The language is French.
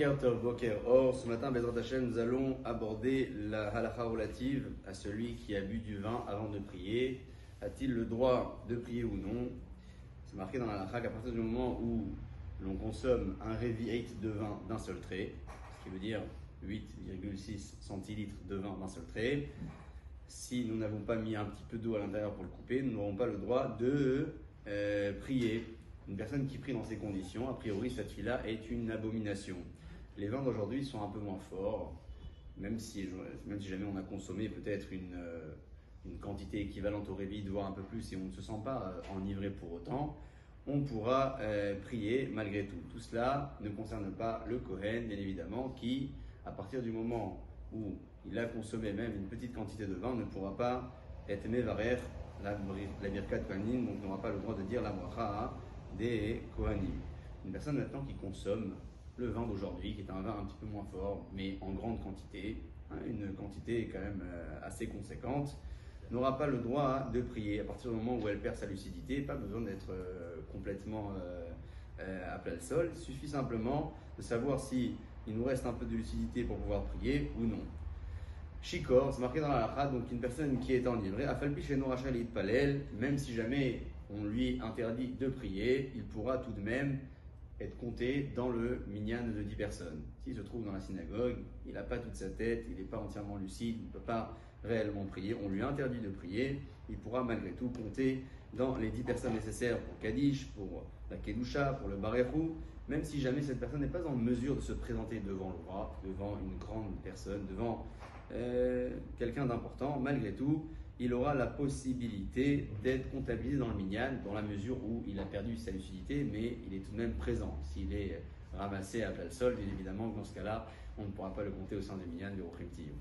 Boker Tov, Boker Or. Ce matin, Bezrat Hashem, nous allons aborder la halakha relative à celui qui a bu du vin avant de prier. A-t-il le droit de prier ou non? C'est marqué dans la halakha qu'à partir du moment où l'on consomme un Revi'ait de vin d'un seul trait, ce qui veut dire 8,6 centilitres de vin d'un seul trait, si nous n'avons pas mis un petit peu d'eau à l'intérieur pour le couper, nous n'aurons pas le droit de prier. Une personne qui prie dans ces conditions, a priori, cette fille-là est une abomination. Les vins d'aujourd'hui sont un peu moins forts, même si jamais on a consommé peut-être une quantité équivalente au Révi, voire un peu plus, et on ne se sent pas enivré pour autant, on pourra prier malgré tout. Tout cela ne concerne pas le Kohen, bien évidemment, qui, à partir du moment où il a consommé même une petite quantité de vin, ne pourra pas être mevarer la birkat kohanim, donc n'aura pas le droit de dire la bracha des kohanim. Une personne maintenant qui consomme le vin d'aujourd'hui, qui est un vin un petit peu moins fort, mais en grande quantité, une quantité quand même assez conséquente, n'aura pas le droit de prier à partir du moment où elle perd sa lucidité. Pas besoin d'être complètement à plat le sol, il suffit simplement de savoir si il nous reste un peu de lucidité pour pouvoir prier ou non. Shikor, c'est marqué dans la halakha, donc une personne qui est enivrée, afalpi sheno racha leitpalel, même si jamais on lui interdit de prier, il pourra tout de même être compté dans le minyan de 10 personnes. S'il se trouve dans la synagogue, il n'a pas toute sa tête, il n'est pas entièrement lucide, il ne peut pas réellement prier, on lui interdit de prier, il pourra malgré tout compter dans les 10 personnes nécessaires pour Kaddish, pour la Kedusha, pour le Barechou, même si jamais cette personne n'est pas en mesure de se présenter devant le roi, devant une grande personne, devant quelqu'un d'important, malgré tout, il aura la possibilité d'être comptabilisé dans le minyan, dans la mesure où il a perdu sa lucidité, mais il est tout de même présent. S'il est ramassé à plat le sol, bien évidemment, dans ce cas-là, on ne pourra pas le compter au sein du minyan du Rochim Tiyou.